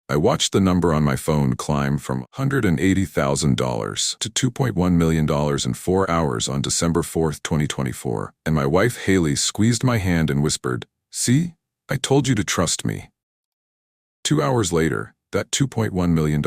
I watched the number on my phone climb from $180,000 to $2.1 million in 4 hours on December 4th, 2024, and my wife Haley squeezed my hand and whispered, "See? I told you to trust me." 2 hours later, that $2.1 million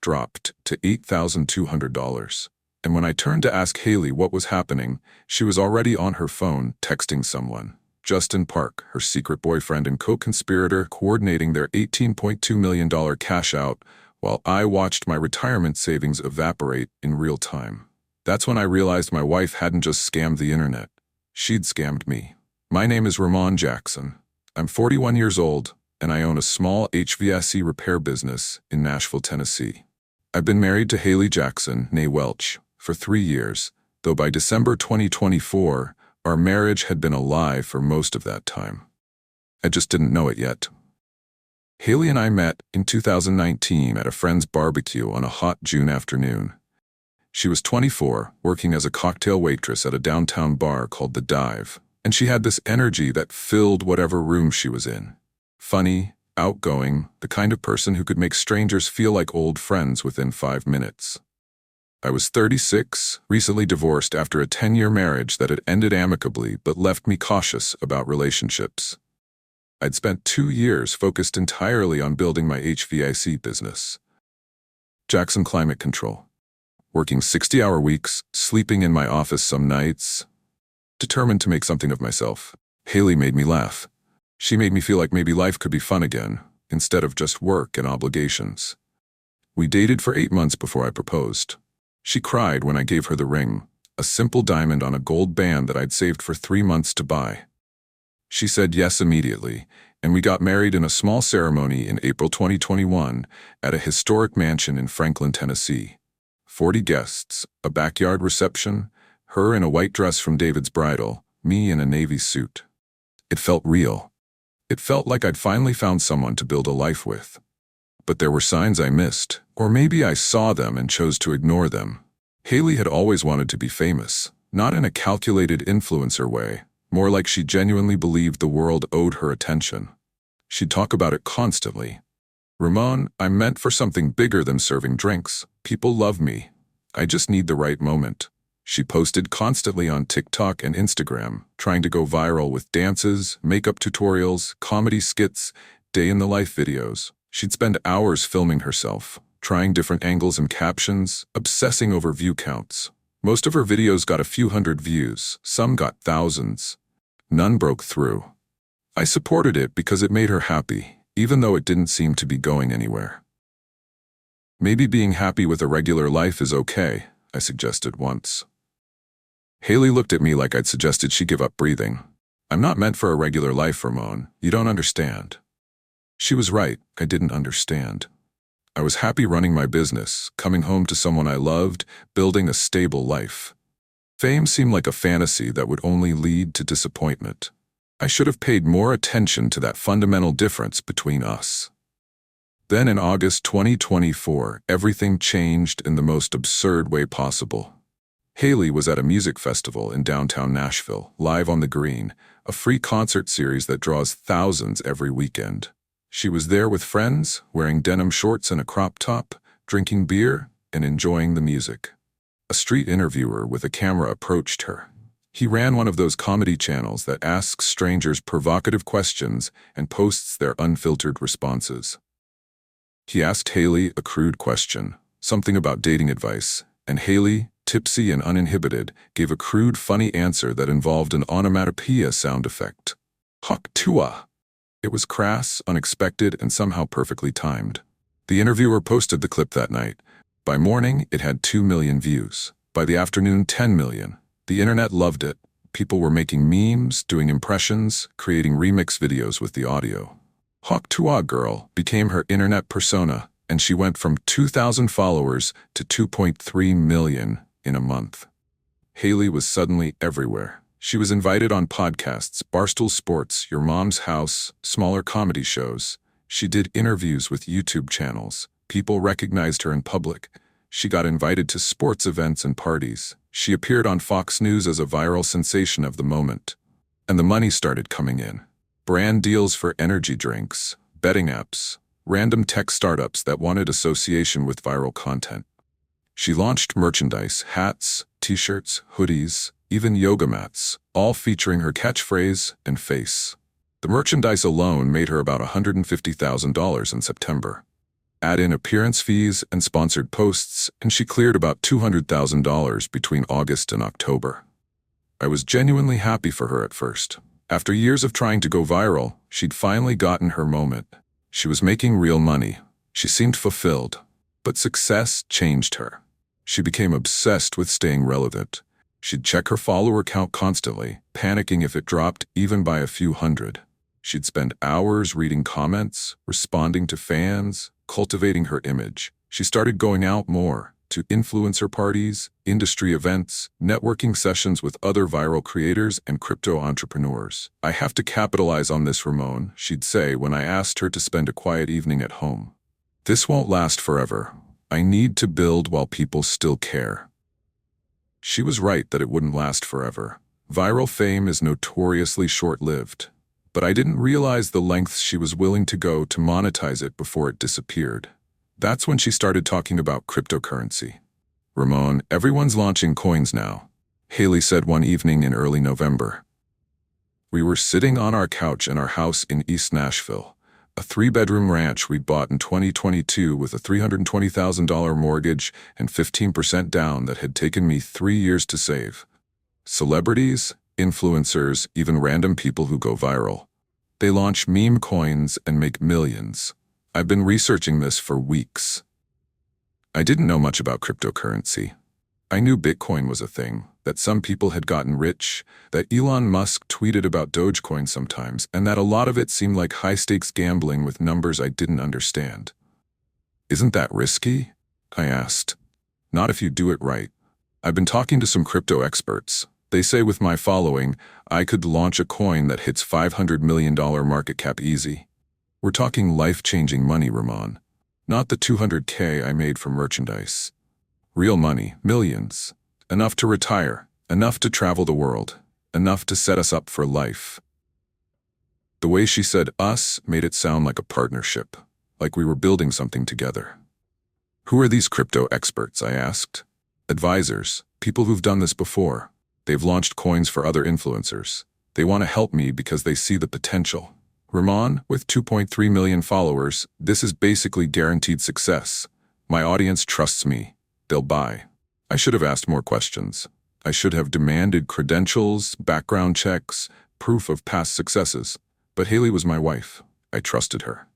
dropped to $8,200. And when I turned to ask Haley what was happening, she was already on her phone texting someone. Justin Park, her secret boyfriend and co-conspirator, coordinating their $18.2 million cash out, while I watched my retirement savings evaporate in real time. That's when I realized my wife hadn't just scammed the internet. She'd scammed me. My name is Ramon Jackson. I'm 41 years old, and I own a small HVAC repair business in Nashville, Tennessee. I've been married to Haley Jackson, née Welch, for 3 years, though by December 2024, our marriage had been a lie for most of that time. I just didn't know it yet. Haley and I met in 2019 at a friend's barbecue on a hot June afternoon. She was 24, working as a cocktail waitress at a downtown bar called The Dive, and she had this energy that filled whatever room she was in. Funny, outgoing, the kind of person who could make strangers feel like old friends within 5 minutes. I was 36, recently divorced after a 10-year marriage that had ended amicably but left me cautious about relationships. I'd spent 2 years focused entirely on building my HVAC business. Jackson Climate Control. Working 60-hour weeks, sleeping in my office some nights. Determined to make something of myself. Haley made me laugh. She made me feel like maybe life could be fun again, instead of just work and obligations. We dated for 8 months before I proposed. She cried when I gave her the ring, a simple diamond on a gold band that I'd saved for 3 months to buy. She said yes immediately, and we got married in a small ceremony in April 2021 at a historic mansion in Franklin, Tennessee. 40 guests, a backyard reception, her in a white dress from David's bridal, me in a navy suit. It felt real. It felt like I'd finally found someone to build a life with. But there were signs I missed, or maybe I saw them and chose to ignore them. Haley had always wanted to be famous, not in a calculated influencer way, more like she genuinely believed the world owed her attention. She'd talk about it constantly. "Ramon, I'm meant for something bigger than serving drinks. People love me. I just need the right moment." She posted constantly on TikTok and Instagram, trying to go viral with dances, makeup tutorials, comedy skits, day-in-the-life videos. She'd spend hours filming herself, trying different angles and captions, obsessing over view counts. Most of her videos got a few hundred views, some got thousands. None broke through. I supported it because it made her happy, even though it didn't seem to be going anywhere. "Maybe being happy with a regular life is okay," I suggested once. Haley looked at me like I'd suggested she give up breathing. "I'm not meant for a regular life, Ramon. You don't understand." She was right, I didn't understand. I was happy running my business, coming home to someone I loved, building a stable life. Fame seemed like a fantasy that would only lead to disappointment. I should have paid more attention to that fundamental difference between us. Then in August 2024, everything changed in the most absurd way possible. Haley was at a music festival in downtown Nashville, Live on the Green, a free concert series that draws thousands every weekend. She was there with friends, wearing denim shorts and a crop top, drinking beer, and enjoying the music. A street interviewer with a camera approached her. He ran one of those comedy channels that asks strangers provocative questions and posts their unfiltered responses. He asked Haley a crude question, something about dating advice, and Haley, tipsy and uninhibited, gave a crude, funny answer that involved an onomatopoeia sound effect. "Hawk Tuah." It was crass, unexpected, and somehow perfectly timed. The interviewer posted the clip that night. By morning, it had 2 million views. By the afternoon, 10 million. The internet loved it. People were making memes, doing impressions, creating remix videos with the audio. Tuah Girl became her internet persona, and she went from 2,000 followers to 2.3 million in a month. Haley was suddenly everywhere. She was invited on podcasts, Barstool Sports, Your Mom's House, smaller comedy shows. She did interviews with YouTube channels. People recognized her in public. She got invited to sports events and parties. She appeared on Fox News as a viral sensation of the moment. And the money started coming in. Brand deals for energy drinks, betting apps, random tech startups that wanted association with viral content. She launched merchandise, hats, t-shirts, hoodies, even yoga mats, all featuring her catchphrase and face. The merchandise alone made her about $150,000 in September. Add in appearance fees and sponsored posts, and she cleared about $200,000 between August and October. I was genuinely happy for her at first. After years of trying to go viral, she'd finally gotten her moment. She was making real money. She seemed fulfilled. But success changed her. She became obsessed with staying relevant. She'd check her follower count constantly, panicking if it dropped even by a few hundred. She'd spend hours reading comments, responding to fans, cultivating her image. She started going out more, to influencer parties, industry events, networking sessions with other viral creators and crypto entrepreneurs. "I have to capitalize on this, Ramon," she'd say when I asked her to spend a quiet evening at home. "This won't last forever. I need to build while people still care." She was right that it wouldn't last forever. Viral fame is notoriously short-lived. But I didn't realize the lengths she was willing to go to monetize it before it disappeared. That's when she started talking about cryptocurrency. "Ramon, everyone's launching coins now," Haley said one evening in early November. We were sitting on our couch in our house in East Nashville, a 3-bedroom ranch we'd bought in 2022 with a $320,000 mortgage and 15% down that had taken me 3 years to save. Celebrities, influencers, even random people who go viral. They launch meme coins and make millions. I've been researching this for weeks. I didn't know much about cryptocurrency. I knew Bitcoin was a thing, that some people had gotten rich, that Elon Musk tweeted about Dogecoin sometimes, and that a lot of it seemed like high-stakes gambling with numbers I didn't understand. "Isn't that risky?" I asked. "Not if you do it right. I've been talking to some crypto experts. They say with my following, I could launch a coin that hits $500 million market cap easy. We're talking life-changing money, Ramon. Not the $200K I made from merchandise. Real money, millions. Enough to retire, enough to travel the world, enough to set us up for life." The way she said "us" made it sound like a partnership, like we were building something together. "Who are these crypto experts?" I asked. "Advisors, people who've done this before. They've launched coins for other influencers. They want to help me because they see the potential. Ramon, with 2.3 million followers, this is basically guaranteed success. My audience trusts me. They'll buy." I should have asked more questions. I should have demanded credentials, background checks, proof of past successes. But Haley was my wife. I trusted her.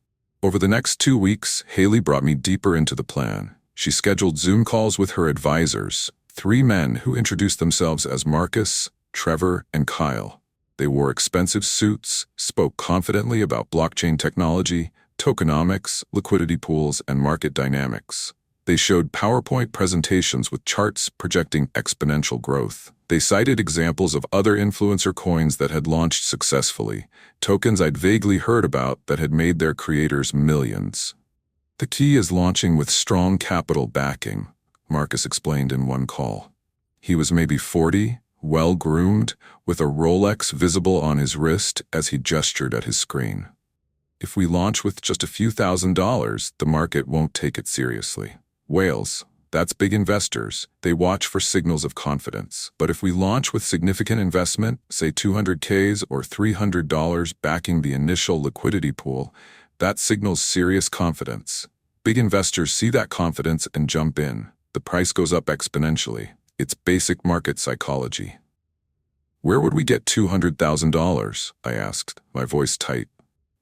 Over the next 2 weeks, Haley brought me deeper into the plan. She scheduled Zoom calls with her advisors, 3 men who introduced themselves as Marcus, Trevor, and Kyle. They wore expensive suits, spoke confidently about blockchain technology, tokenomics, liquidity pools, and market dynamics. They showed PowerPoint presentations with charts projecting exponential growth. They cited examples of other influencer coins that had launched successfully, tokens I'd vaguely heard about that had made their creators millions. "The key is launching with strong capital backing," Marcus explained in one call. He was maybe 40, well-groomed, with a Rolex visible on his wrist as he gestured at his screen. "If we launch with just a few $1,000s, the market won't take it seriously. Whales, that's big investors. They watch for signals of confidence. But if we launch with significant investment, say $200Ks or $300 backing the initial liquidity pool, that signals serious confidence. Big investors see that confidence and jump in. The price goes up exponentially. It's basic market psychology." "Where would we get $200,000? I asked, my voice tight.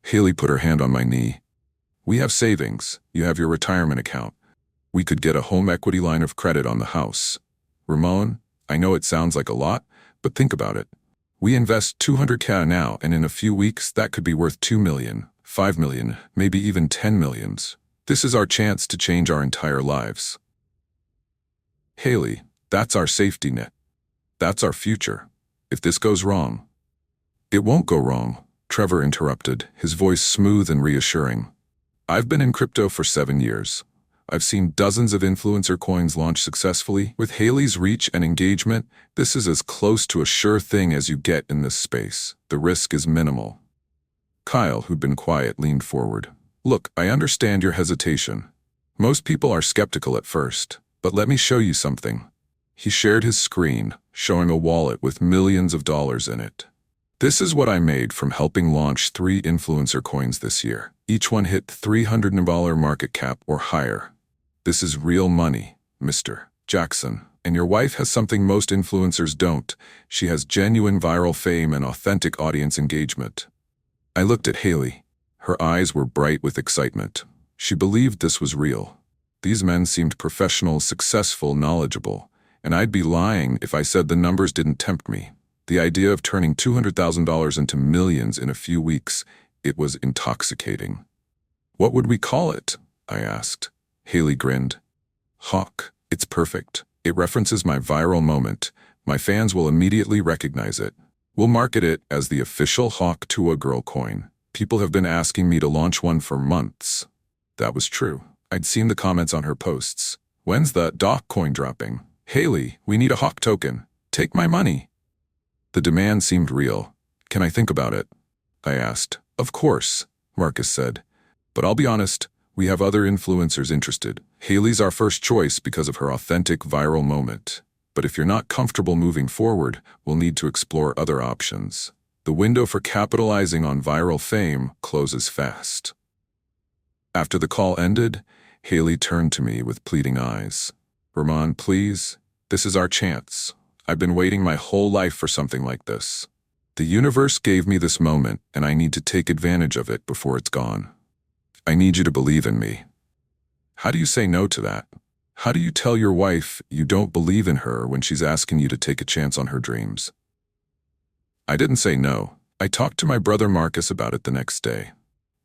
Haley put her hand on my knee. "We have savings. You have your retirement account. We could get a home equity line of credit on the house. Ramon, I know it sounds like a lot, but think about it. We invest $200K now, and in a few weeks that could be worth $2 million, $5 million, maybe even $10 million. This is our chance to change our entire lives." "Haley, that's our safety net. That's our future. If this goes wrong—" "It won't go wrong," Trevor interrupted, his voice smooth and reassuring. "I've been in crypto for 7 years. I've seen dozens of influencer coins launch successfully. With Haley's reach and engagement, this is as close to a sure thing as you get in this space. The risk is minimal." Kyle, who'd been quiet, leaned forward. Look, I understand your hesitation. Most people are skeptical at first, but let me show you something. He shared his screen, showing a wallet with millions of dollars in it. This is what I made from helping launch 3 influencer coins this year. Each one hit $300 market cap or higher. This is real money, Mr. Jackson. And your wife has something most influencers don't. She has genuine viral fame and authentic audience engagement. I looked at Haley. Her eyes were bright with excitement. She believed this was real. These men seemed professional, successful, knowledgeable, and I'd be lying if I said the numbers didn't tempt me. The idea of turning $200,000 into millions in a few weeks, it was intoxicating. What would we call it? I asked. Haley grinned. Hawk, it's perfect. It references my viral moment. My fans will immediately recognize it. We'll market it as the official Hawk Tuah Girl coin. People have been asking me to launch one for months. That was true. I'd seen the comments on her posts. When's the Doc coin dropping? Haley, we need a Hawk token. Take my money. The demand seemed real. Can I think about it? I asked. Of course, Marcus said. But I'll be honest, we have other influencers interested. Haley's our first choice because of her authentic viral moment. But if you're not comfortable moving forward, we'll need to explore other options. The window for capitalizing on viral fame closes fast. After the call ended, Haley turned to me with pleading eyes. Ramon, please, this is our chance. I've been waiting my whole life for something like this. The universe gave me this moment, and I need to take advantage of it before it's gone. I need you to believe in me. How do you say no to that? How do you tell your wife you don't believe in her when she's asking you to take a chance on her dreams? I didn't say no. I talked to my brother Marcus about it the next day.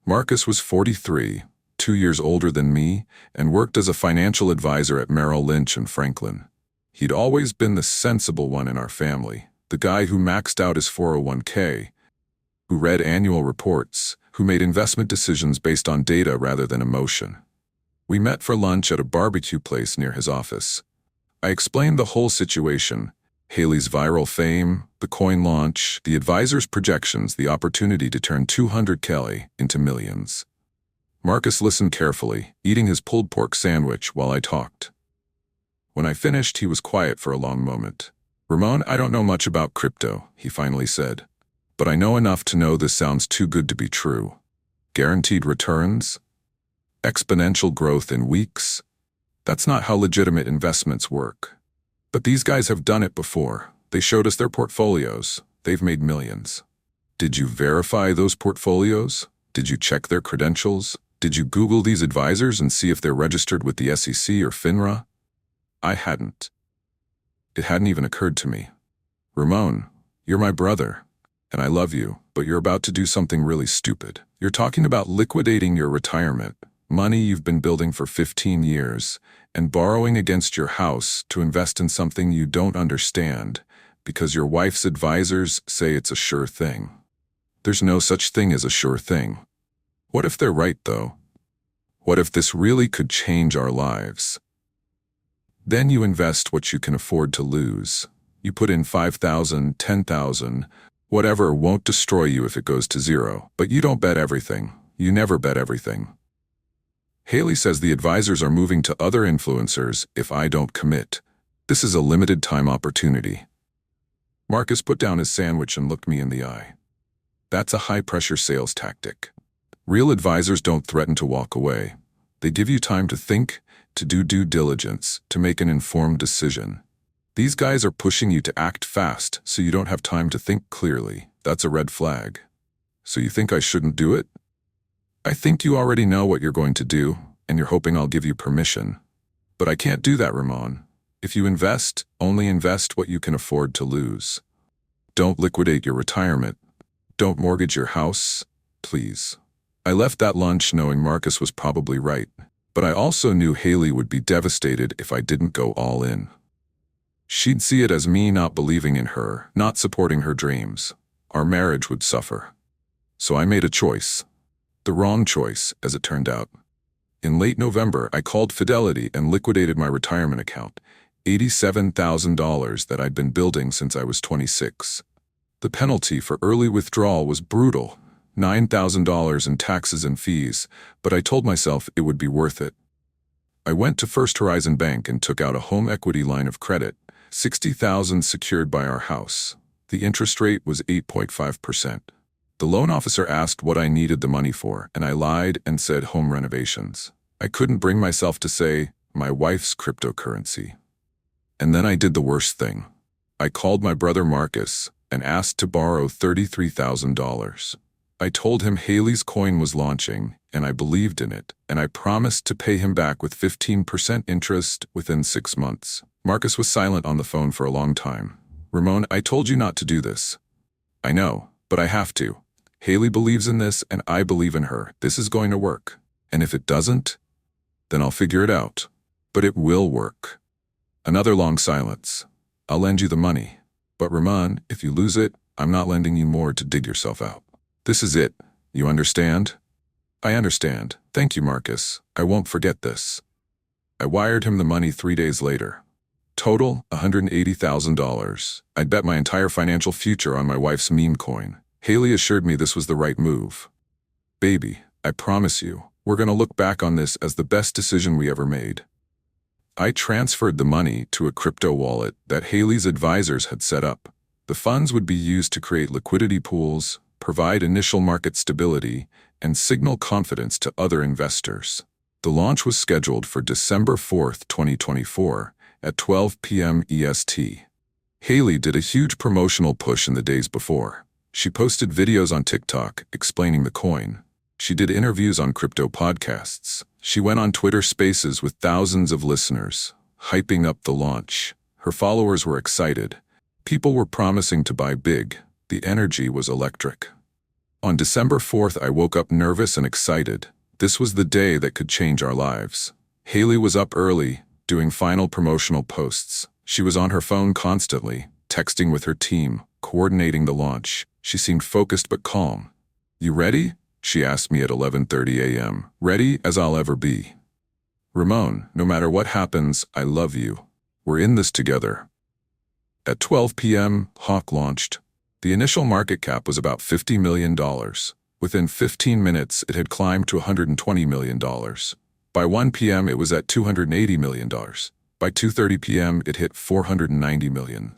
Marcus was 43, 2 years older than me, and worked as a financial advisor at Merrill Lynch in Franklin. He'd always been the sensible one in our family, the guy who maxed out his 401k, who read annual reports, who made investment decisions based on data rather than emotion. We met for lunch at a barbecue place near his office. I explained the whole situation, Haley's viral fame, the coin launch, the advisor's projections, the opportunity to turn $200K into millions. Marcus listened carefully, eating his pulled pork sandwich while I talked. When I finished, he was quiet for a long moment. Ramon, I don't know much about crypto, he finally said. But I know enough to know this sounds too good to be true. Guaranteed returns? Exponential growth in weeks? That's not how legitimate investments work. But these guys have done it before. They showed us their portfolios. They've made millions. Did you verify those portfolios? Did you check their credentials? Did you Google these advisors and see if they're registered with the SEC or FINRA? I hadn't. It hadn't even occurred to me. Ramon, you're my brother, and I love you, but you're about to do something really stupid. You're talking about liquidating your retirement, money you've been building for 15 years, and borrowing against your house to invest in something you don't understand because your wife's advisors say it's a sure thing. There's no such thing as a sure thing. What if they're right, though? What if this really could change our lives? Then you invest what you can afford to lose. You put in $5,000, $10,000, whatever won't destroy you if it goes to zero. But you don't bet everything. You never bet everything. Haley says the advisors are moving to other influencers if I don't commit. This is a limited time opportunity. Marcus put down his sandwich and looked me in the eye. That's a high-pressure sales tactic. Real advisors don't threaten to walk away. They give you time to think, to do due diligence, to make an informed decision. These guys are pushing you to act fast so you don't have time to think clearly. That's a red flag. So you think I shouldn't do it? I think you already know what you're going to do, and you're hoping I'll give you permission. But I can't do that, Ramon. If you invest, only invest what you can afford to lose. Don't liquidate your retirement. Don't mortgage your house, please. I left that lunch knowing Marcus was probably right, but I also knew Haley would be devastated if I didn't go all in. She'd see it as me not believing in her, not supporting her dreams. Our marriage would suffer. So I made a choice. The wrong choice, as it turned out. In late November, I called Fidelity and liquidated my retirement account, $87,000 that I'd been building since I was 26. The penalty for early withdrawal was brutal. $9,000 in taxes and fees, but I told myself it would be worth it. I went to First Horizon Bank and took out a home equity line of credit, $60,000 secured by our house. The interest rate was 8.5%. The loan officer asked what I needed the money for, and I lied and said home renovations. I couldn't bring myself to say my wife's cryptocurrency. And then I did the worst thing. I called my brother Marcus and asked to borrow $33,000. I told him Haley's coin was launching, and I believed in it, and I promised to pay him back with 15% interest within 6 months. Marcus was silent on the phone for a long time. Ramon, I told you not to do this. I know, but I have to. Haley believes in this, and I believe in her. This is going to work. And if it doesn't, then I'll figure it out. But it will work. Another long silence. I'll lend you the money. But Ramon, if you lose it, I'm not lending you more to dig yourself out. This is it. You understand? I understand. Thank you, Marcus. I won't forget this. I wired him the money 3 days later. Total, $180,000. I'd bet my entire financial future on my wife's meme coin. Haley assured me this was the right move. Baby, I promise you, we're going to look back on this as the best decision we ever made. I transferred the money to a crypto wallet that Haley's advisors had set up. The funds would be used to create liquidity pools, provide initial market stability, and signal confidence to other investors. The launch was scheduled for December 4th, 2024, at 12 p.m. EST. Haley did a huge promotional push in the days before. She posted videos on TikTok explaining the coin. She did interviews on crypto podcasts. She went on Twitter Spaces with thousands of listeners, hyping up the launch. Her followers were excited. People were promising to buy big. The energy was electric. On December 4th, I woke up nervous and excited. This was the day that could change our lives. Haley was up early, doing final promotional posts. She was on her phone constantly, texting with her team, coordinating the launch. She seemed focused but calm. You ready? She asked me at 11:30 a.m. Ready as I'll ever be. Ramon, no matter what happens, I love you. We're in this together. At 12 p.m., Hawk launched. The initial market cap was about $50 million. Within 15 minutes, it had climbed to $120 million. By 1 p.m., it was at $280 million. By 2:30 p.m., it hit $490 million.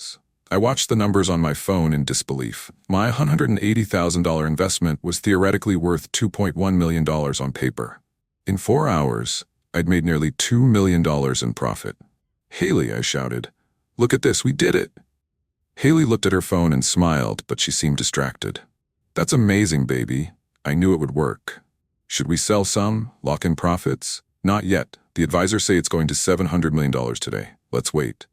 I watched the numbers on my phone in disbelief. My $180,000 investment was theoretically worth $2.1 million on paper. In 4 hours, I'd made nearly $2 million in profit. Haley, I shouted, look at this, we did it. Haley looked at her phone and smiled, but she seemed distracted. That's amazing, baby. I knew it would work. Should we sell some, lock in profits? Not yet. The advisors say it's going to $700 million today. Let's wait.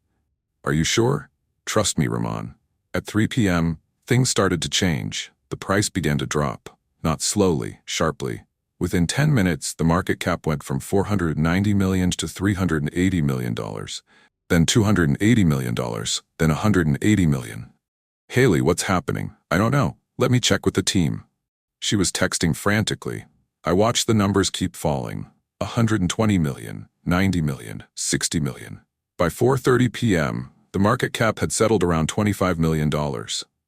Are you sure? Trust me, Ramon. At 3 p.m., things started to change. The price began to drop. Not slowly, sharply. Within 10 minutes, the market cap went from $490 million to $380 million. Then $280 million, then $180 million. Haley, what's happening? I don't know. Let me check with the team. She was texting frantically. I watched the numbers keep falling. 120 million, 90 million, 60 million. By 4:30 p.m., the market cap had settled around $25 million.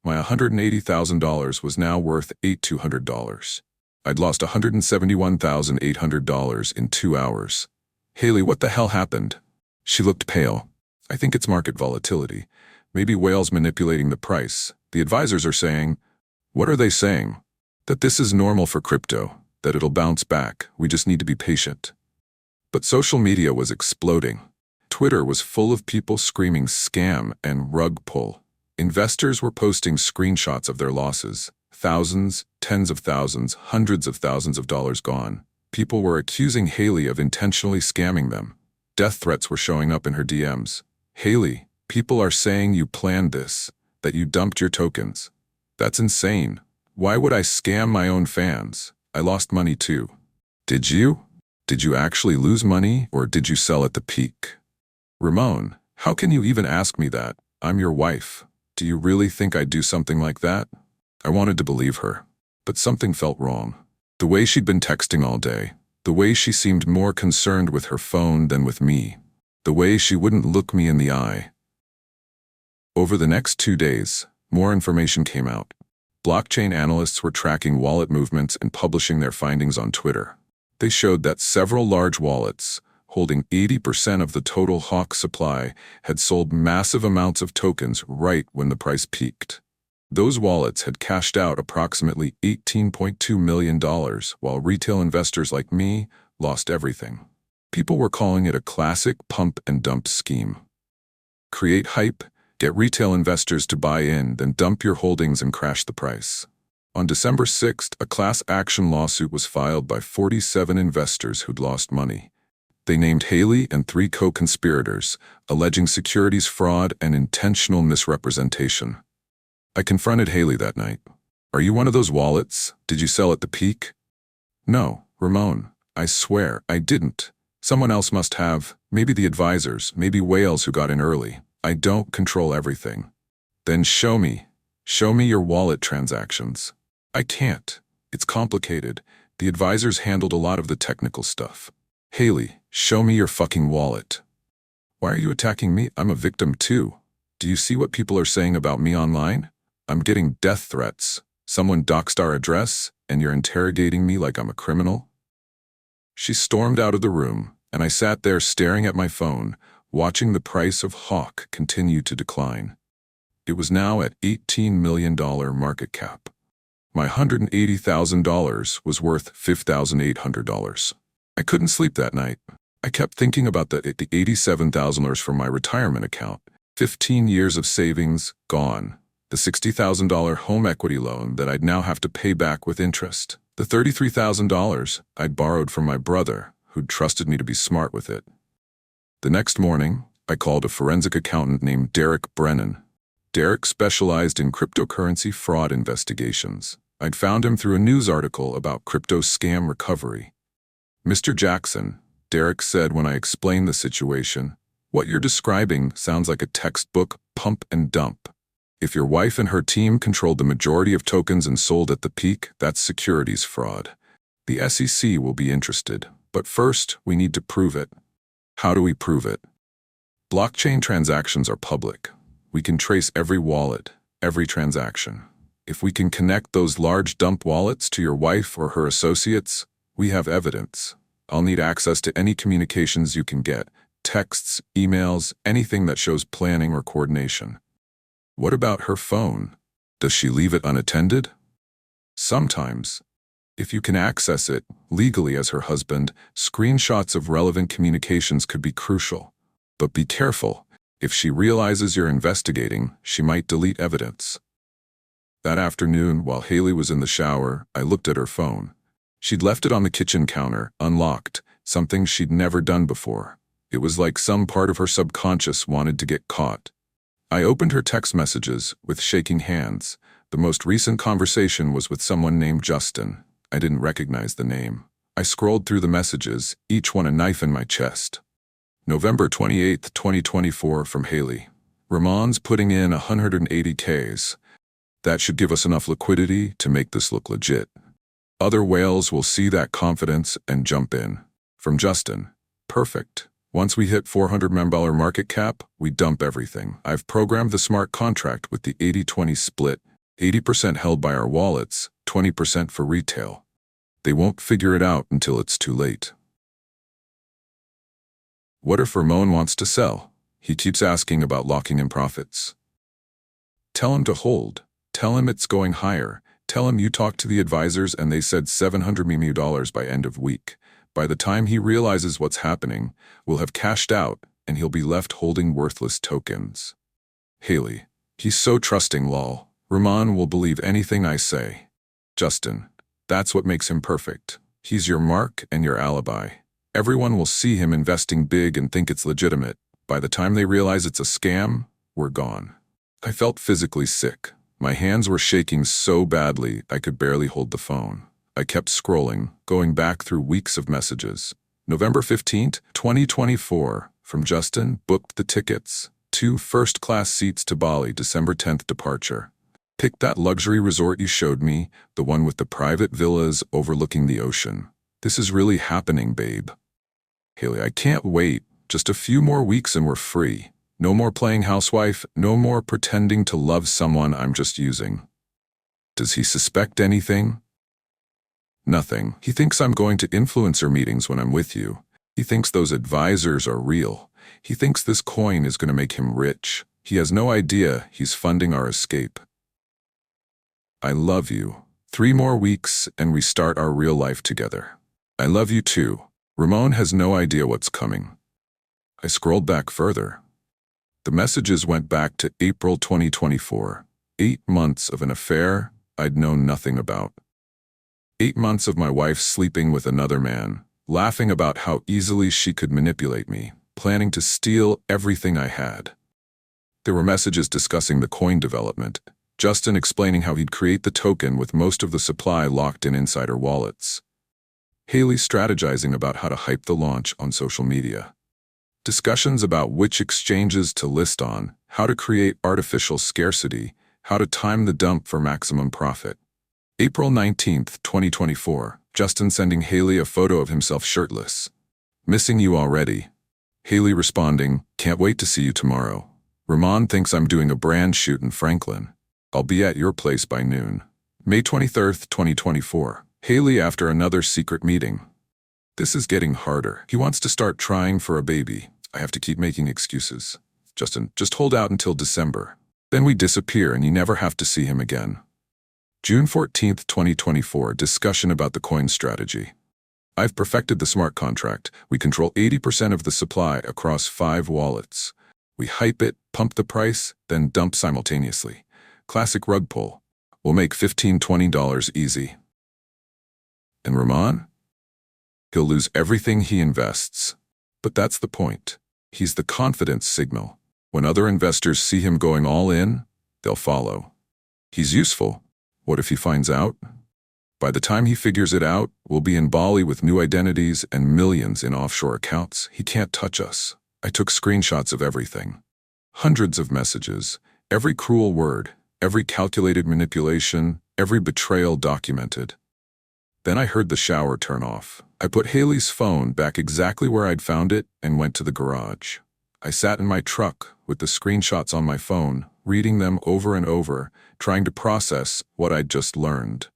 My $180,000 was now worth $8,200. I'd lost $171,800 in 2 hours. Haley, what the hell happened? She looked pale. I think it's market volatility. Maybe whales manipulating the price. The advisors are saying, what are they saying? That this is normal for crypto, that it'll bounce back. We just need to be patient. But social media was exploding. Twitter was full of people screaming scam and rug pull. Investors were posting screenshots of their losses. Thousands, tens of thousands, hundreds of thousands of dollars gone. People were accusing Haley of intentionally scamming them. Death threats were showing up in her DMs. Haley, people are saying you planned this, that you dumped your tokens. That's insane. Why would I scam my own fans? I lost money too. Did you? Did you actually lose money, or did you sell at the peak? Ramon, how can you even ask me that? I'm your wife. Do you really think I'd do something like that? I wanted to believe her, but something felt wrong. The way she'd been texting all day, the way she seemed more concerned with her phone than with me, the way she wouldn't look me in the eye. Over the next 2 days, more information came out. Blockchain analysts were tracking wallet movements and publishing their findings on Twitter. They showed that several large wallets, holding 80% of the total Hawk supply, had sold massive amounts of tokens right when the price peaked. Those wallets had cashed out approximately $18.2 million, while retail investors like me lost everything. People were calling it a classic pump and dump scheme. Create hype, get retail investors to buy in, then dump your holdings and crash the price. On December 6th, a class action lawsuit was filed by 47 investors who'd lost money. They named Haley and 3 co-conspirators, alleging securities fraud and intentional misrepresentation. I confronted Haley that night. "Are you one of those wallets? Did you sell at the peak?" "No, Ramon. I swear, I didn't. Someone else must have, maybe the advisors, maybe whales who got in early. I don't control everything." "Then show me. Show me your wallet transactions." "I can't. It's complicated. The advisors handled a lot of the technical stuff." "Haley, show me your fucking wallet." "Why are you attacking me? I'm a victim too. Do you see what people are saying about me online? I'm getting death threats. Someone doxed our address, and you're interrogating me like I'm a criminal?" She stormed out of the room, and I sat there staring at my phone, watching the price of Hawk continue to decline. It was now at $18 million market cap. My $180,000 was worth $5,800. I couldn't sleep that night. I kept thinking about the $87,000 from my retirement account, 15 years of savings gone, the $60,000 home equity loan that I'd now have to pay back with interest, the $33,000 I'd borrowed from my brother, who'd trusted me to be smart with it. The next morning, I called a forensic accountant named Derek Brennan. Derek specialized in cryptocurrency fraud investigations. I'd found him through a news article about crypto scam recovery. "Mr. Jackson," Derek said when I explained the situation, "what you're describing sounds like a textbook pump and dump. If your wife and her team controlled the majority of tokens and sold at the peak, that's securities fraud. The SEC will be interested, but first we need to prove it." "How do we prove it?" "Blockchain transactions are public. We can trace every wallet, every transaction. If we can connect those large dump wallets to your wife or her associates, we have evidence. I'll need access to any communications you can get, texts, emails, anything that shows planning or coordination." "What about her phone? Does she leave it unattended?" "Sometimes. If you can access it, legally as her husband, screenshots of relevant communications could be crucial. But be careful. If she realizes you're investigating, she might delete evidence." That afternoon, while Haley was in the shower, I looked at her phone. She'd left it on the kitchen counter, unlocked, something she'd never done before. It was like some part of her subconscious wanted to get caught. I opened her text messages with shaking hands. The most recent conversation was with someone named Justin. I didn't recognize the name. I scrolled through the messages, each one a knife in my chest. November 28, 2024, from Haley. "Ramon's putting in 180 Ks. That should give us enough liquidity to make this look legit. Other whales will see that confidence and jump in." From Justin. "Perfect. Once we hit $400 million market cap, we dump everything. I've programmed the smart contract with the 80-20 split, 80% held by our wallets, 20% for retail. They won't figure it out until it's too late." "What if Ramon wants to sell? He keeps asking about locking in profits." "Tell him to hold. Tell him it's going higher. Tell him you talked to the advisors and they said $700 million by end of week. By the time he realizes what's happening, we'll have cashed out and he'll be left holding worthless tokens." Haley. "He's so trusting, lol. Ramon will believe anything I say." Justin. "That's what makes him perfect. He's your mark and your alibi. Everyone will see him investing big and think it's legitimate. By the time they realize it's a scam, we're gone." I felt physically sick. My hands were shaking so badly I could barely hold the phone. I kept scrolling, going back through weeks of messages. November 15th, 2024, from Justin, "Booked the tickets. 2 first-class seats to Bali, December 10th departure. Picked that luxury resort you showed me, the one with the private villas overlooking the ocean. This is really happening, babe." Haley. "I can't wait. Just a few more weeks and we're free. No more playing housewife, no more pretending to love someone I'm just using." Does he suspect anything? Nothing. He thinks I'm going to influencer meetings when I'm with you. He thinks those advisors are real. He thinks this coin is going to make him rich. He has no idea he's funding our escape. I love you. 3 more weeks and we start our real life together. I love you too. Ramon has no idea what's coming. I scrolled back further. The messages went back to April 2024. 8 months of an affair I'd known nothing about. 8 months of my wife sleeping with another man, laughing about how easily she could manipulate me, planning to steal everything I had. There were messages discussing the coin development, Justin explaining how he'd create the token with most of the supply locked in insider wallets. Haley strategizing about how to hype the launch on social media. Discussions about which exchanges to list on, how to create artificial scarcity, how to time the dump for maximum profit. April 19, 2024, Justin sending Haley a photo of himself shirtless. Missing you already. Haley responding, can't wait to see you tomorrow. Ramon thinks I'm doing a brand shoot in Franklin. I'll be at your place by noon. May 23, 2024, Haley after another secret meeting. This is getting harder. He wants to start trying for a baby. I have to keep making excuses. Justin, just hold out until December. Then we disappear and you never have to see him again. June 14, 2024, discussion about the coin strategy. I've perfected the smart contract. We control 80% of the supply across 5 wallets. We hype it, pump the price, then dump simultaneously. Classic rug pull. We'll make $15–20 easy. And Ramon? He'll lose everything he invests. But that's the point. He's the confidence signal. When other investors see him going all in, they'll follow. He's useful. What if he finds out? By the time he figures it out, we'll be in Bali with new identities and millions in offshore accounts. He can't touch us. I took screenshots of everything. Hundreds of messages, every cruel word, every calculated manipulation, every betrayal documented. Then I heard the shower turn off. I put Haley's phone back exactly where I'd found it and went to the garage. I sat in my truck with the screenshots on my phone, reading them over and over, trying to process what I'd just learned.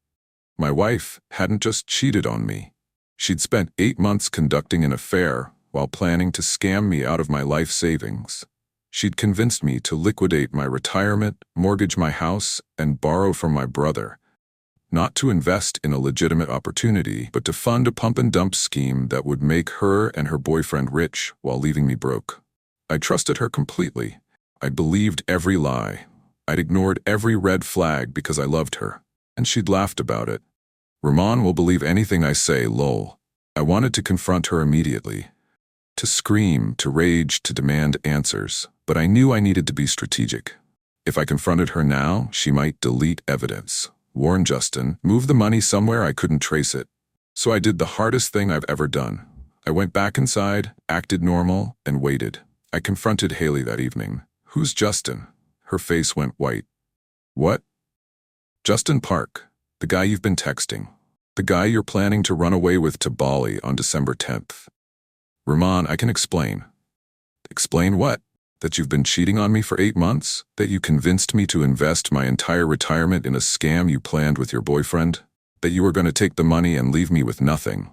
My wife hadn't just cheated on me. She'd spent 8 months conducting an affair while planning to scam me out of my life savings. She'd convinced me to liquidate my retirement, mortgage my house, and borrow from my brother. Not to invest in a legitimate opportunity, but to fund a pump-and-dump scheme that would make her and her boyfriend rich while leaving me broke. I trusted her completely. I believed every lie. I'd ignored every red flag because I loved her, and she'd laughed about it. Ramon will believe anything I say, lol. I wanted to confront her immediately. To scream, to rage, to demand answers, but I knew I needed to be strategic. If I confronted her now, she might delete evidence, warn Justin, move the money somewhere I couldn't trace it. So I did the hardest thing I've ever done. I went back inside, acted normal, and waited. I confronted Haley that evening. Who's Justin? Her face went white. What? Justin Park, the guy you've been texting. The guy you're planning to run away with to Bali on December 10th. Ramon, I can explain. Explain what? That you've been cheating on me for 8 months? That you convinced me to invest my entire retirement in a scam you planned with your boyfriend? That you were going to take the money and leave me with nothing?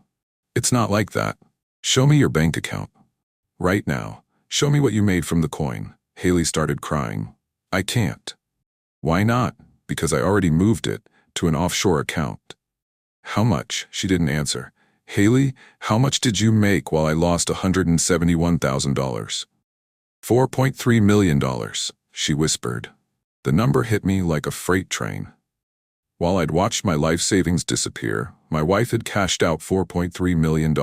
It's not like that. Show me your bank account. Right now. Show me what you made from the coin. Haley started crying. I can't. Why not? Because I already moved it to an offshore account. How much? She didn't answer. Haley, how much did you make while I lost $171,000? $4.3 million, she whispered. The number hit me like a freight train. While I'd watched my life savings disappear, my wife had cashed out $4.3 million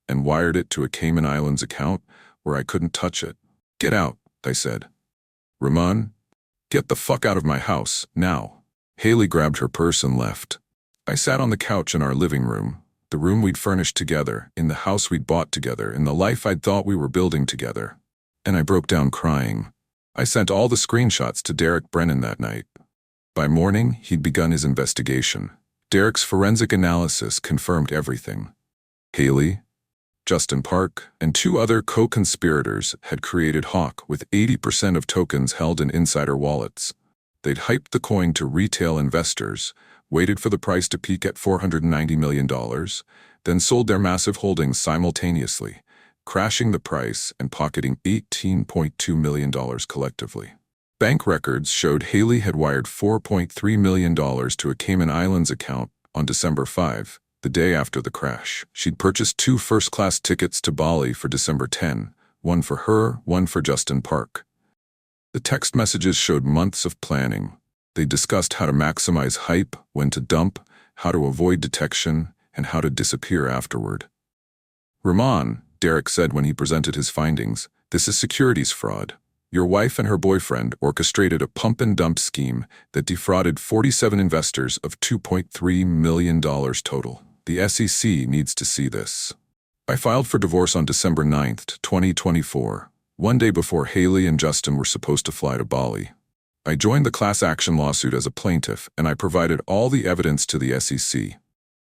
and wired it to a Cayman Islands account where I couldn't touch it. Get out, I said. Ramon, get the fuck out of my house, now. Haley grabbed her purse and left. I sat on the couch in our living room, the room we'd furnished together, in the house we'd bought together, in the life I'd thought we were building together. And I broke down crying. I sent all the screenshots to Derek Brennan that night. By morning, he'd begun his investigation. Derek's forensic analysis confirmed everything. Haley, Justin Park, and 2 other co-conspirators had created Hawk with 80% of tokens held in insider wallets. They'd hyped the coin to retail investors, waited for the price to peak at $490 million, then sold their massive holdings simultaneously, crashing the price and pocketing $18.2 million collectively. Bank records showed Haley had wired $4.3 million to a Cayman Islands account on December 5, the day after the crash. She'd purchased 2 first-class tickets to Bali for December 10, one for her, one for Justin Park. The text messages showed months of planning. They discussed how to maximize hype, when to dump, how to avoid detection, and how to disappear afterward. Ramon, Derek said when he presented his findings, "This is securities fraud. Your wife and her boyfriend orchestrated a pump-and-dump scheme that defrauded 47 investors of $2.3 million total. The SEC needs to see this." I filed for divorce on December 9, 2024, one day before Haley and Justin were supposed to fly to Bali. I joined the class action lawsuit as a plaintiff, and I provided all the evidence to the SEC.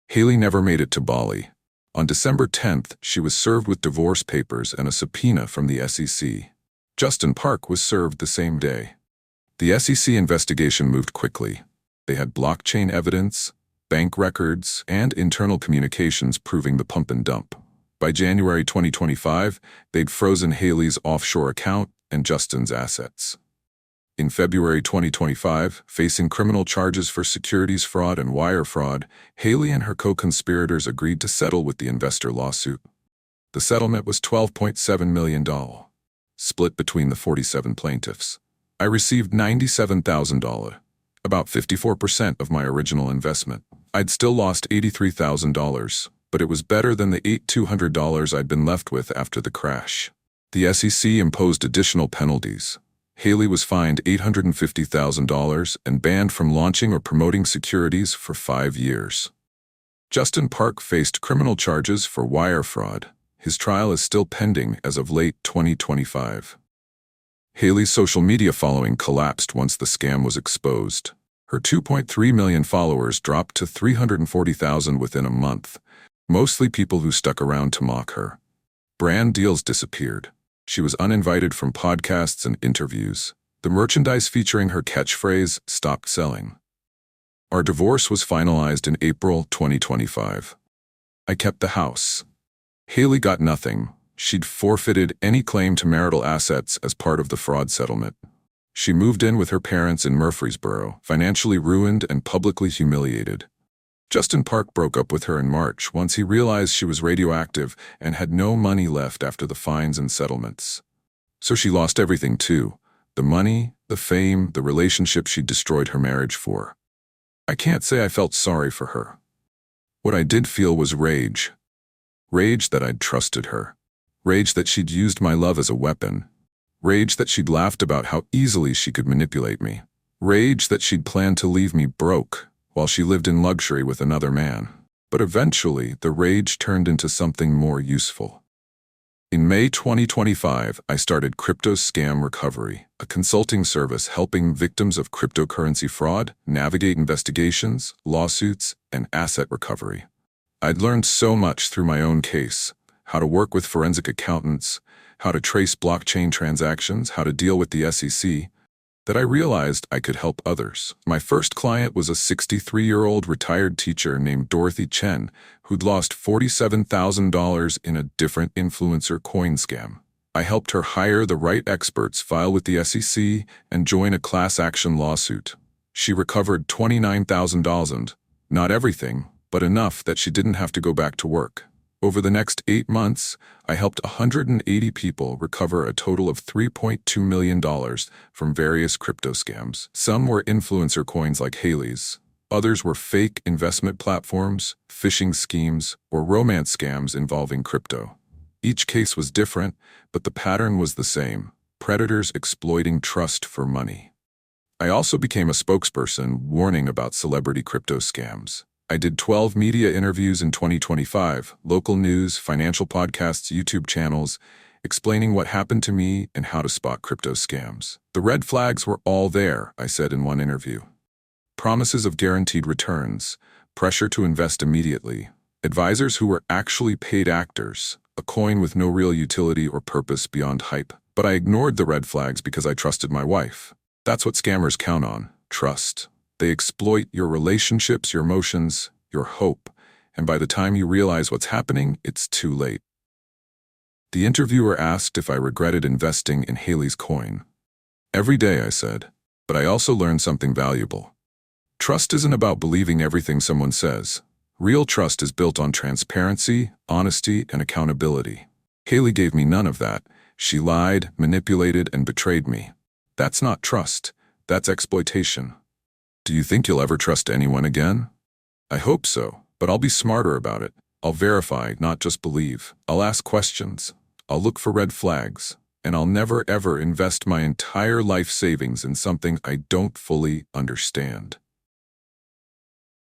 Haley never made it to Bali. On December 10th, she was served with divorce papers and a subpoena from the SEC. Justin Park was served the same day. The SEC investigation moved quickly. They had blockchain evidence, bank records, and internal communications proving the pump and dump. By January 2025, they'd frozen Haley's offshore account and Justin's assets. In February 2025, facing criminal charges for securities fraud and wire fraud, Haley and her co-conspirators agreed to settle with the investor lawsuit. The settlement was $12.7 million. Split between the 47 plaintiffs. I received $97,000, about 54% of my original investment. I'd still lost $83,000, but it was better than the $8,200 I'd been left with after the crash. The SEC imposed additional penalties. Haley was fined $850,000 and banned from launching or promoting securities for 5 years. Justin Park faced criminal charges for wire fraud. His trial is still pending as of late 2025. Haley's social media following collapsed once the scam was exposed. Her 2.3 million followers dropped to 340,000 within a month, mostly people who stuck around to mock her. Brand deals disappeared. She was uninvited from podcasts and interviews. The merchandise featuring her catchphrase stopped selling. Our divorce was finalized in April 2025. I kept the house. Haley got nothing. She'd forfeited any claim to marital assets as part of the fraud settlement. She moved in with her parents in Murfreesboro, financially ruined and publicly humiliated. Justin Park broke up with her in March once he realized she was radioactive and had no money left after the fines and settlements. So she lost everything too: the money, the fame, the relationship she'd destroyed her marriage for. I can't say I felt sorry for her. What I did feel was rage. Rage that I'd trusted her. Rage that she'd used my love as a weapon. Rage that she'd laughed about how easily she could manipulate me. Rage that she'd planned to leave me broke while she lived in luxury with another man. But eventually, the rage turned into something more useful. In May 2025, I started Crypto Scam Recovery, a consulting service helping victims of cryptocurrency fraud navigate investigations, lawsuits, and asset recovery. I'd learned so much through my own case: how to work with forensic accountants, how to trace blockchain transactions, how to deal with the SEC, that I realized I could help others. My first client was a 63-year-old retired teacher named Dorothy Chen, who'd lost $47,000 in a different influencer coin scam. I helped her hire the right experts, file with the SEC, and join a class action lawsuit. She recovered $29,000, not everything, but enough that she didn't have to go back to work. Over the next 8 months, I helped 180 people recover a total of $3.2 million from various crypto scams. Some were influencer coins like Haley's. Others were fake investment platforms, phishing schemes, or romance scams involving crypto. Each case was different, but the pattern was the same: predators exploiting trust for money. I also became a spokesperson warning about celebrity crypto scams. I did 12 media interviews in 2025, local news, financial podcasts, YouTube channels, explaining what happened to me and how to spot crypto scams. The red flags were all there, I said in one interview. Promises of guaranteed returns, pressure to invest immediately, advisors who were actually paid actors, a coin with no real utility or purpose beyond hype. But I ignored the red flags because I trusted my wife. That's what scammers count on: trust. They exploit your relationships, your emotions, your hope, and by the time you realize what's happening, it's too late. The interviewer asked if I regretted investing in Haley's coin. Every day, I said, but I also learned something valuable. Trust isn't about believing everything someone says. Real trust is built on transparency, honesty, and accountability. Haley gave me none of that. She lied, manipulated, and betrayed me. That's not trust. That's exploitation. Do you think you'll ever trust anyone again? I hope so, but I'll be smarter about it. I'll verify, not just believe. I'll ask questions. I'll look for red flags. And I'll never ever invest my entire life savings in something I don't fully understand.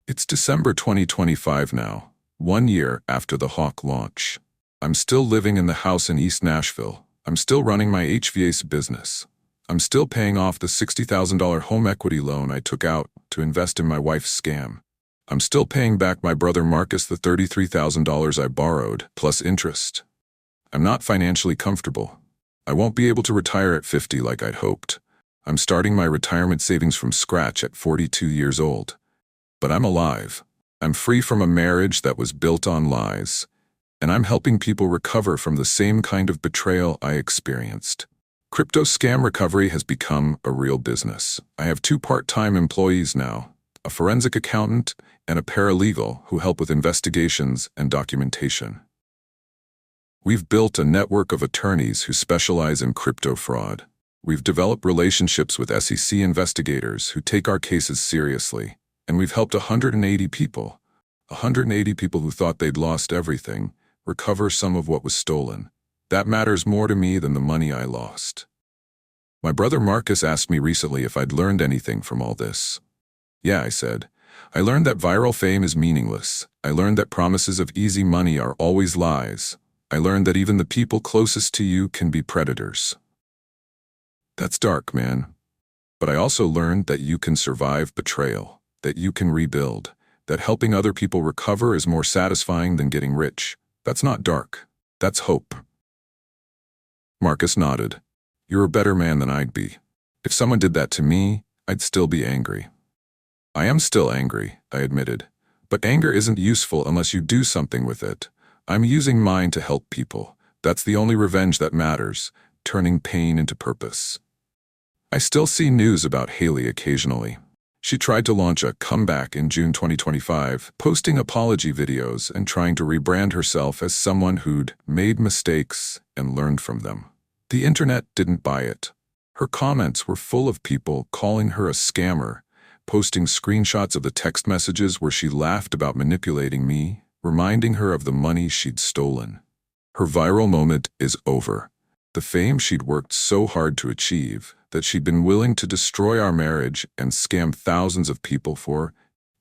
It's December 2025 now, 1 year after the Hawk launch. I'm still living in the house in East Nashville. I'm still running my HVAC business. I'm still paying off the $60,000 home equity loan I took out to invest in my wife's scam. I'm still paying back my brother Marcus the $33,000 I borrowed, plus interest. I'm not financially comfortable. I won't be able to retire at 50 like I'd hoped. I'm starting my retirement savings from scratch at 42 years old. But I'm alive. I'm free from a marriage that was built on lies. And I'm helping people recover from the same kind of betrayal I experienced. Crypto scam recovery has become a real business. I have 2 part-time employees now, a forensic accountant and a paralegal who help with investigations and documentation. We've built a network of attorneys who specialize in crypto fraud. We've developed relationships with SEC investigators who take our cases seriously. And we've helped 180 people who thought they'd lost everything, recover some of what was stolen. That matters more to me than the money I lost. My brother Marcus asked me recently if I'd learned anything from all this. Yeah, I said. I learned that viral fame is meaningless. I learned that promises of easy money are always lies. I learned that even the people closest to you can be predators. That's dark, man. But I also learned that you can survive betrayal. That you can rebuild, that helping other people recover is more satisfying than getting rich. That's not dark. That's hope. Marcus nodded. You're a better man than I'd be. If someone did that to me, I'd still be angry. I am still angry, I admitted. But anger isn't useful unless you do something with it. I'm using mine to help people. That's the only revenge that matters, turning pain into purpose. I still see news about Haley occasionally. She tried to launch a comeback in June 2025, posting apology videos and trying to rebrand herself as someone who'd made mistakes and learned from them. The internet didn't buy it. Her comments were full of people calling her a scammer, posting screenshots of the text messages where she laughed about manipulating me, reminding her of the money she'd stolen. Her viral moment is over. The fame she'd worked so hard to achieve, that she'd been willing to destroy our marriage and scam thousands of people for,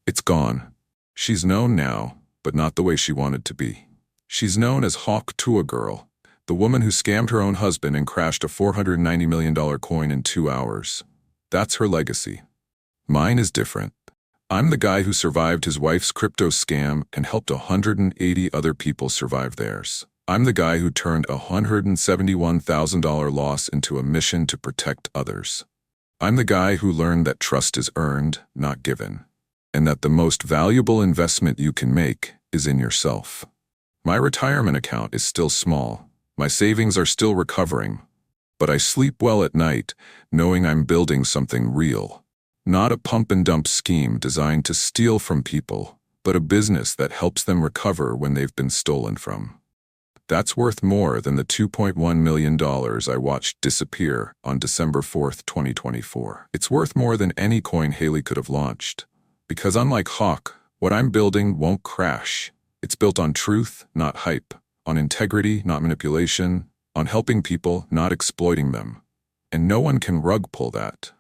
it's gone. She's known now, but not the way she wanted to be. She's known as Tuah Girl, the woman who scammed her own husband and crashed a $490 million coin in 2 hours. That's her legacy. Mine is different. I'm the guy who survived his wife's crypto scam and helped 180 other people survive theirs. I'm the guy who turned a $171,000 loss into a mission to protect others. I'm the guy who learned that trust is earned, not given, and that the most valuable investment you can make is in yourself. My retirement account is still small. My savings are still recovering, but I sleep well at night knowing I'm building something real. Not a pump-and-dump scheme designed to steal from people, but a business that helps them recover when they've been stolen from. That's worth more than the $2.1 million I watched disappear on December 4th, 2024. It's worth more than any coin Haley could have launched. Because unlike Hawk, what I'm building won't crash. It's built on truth, not hype, on integrity, not manipulation, on helping people, not exploiting them. And no one can rug pull that.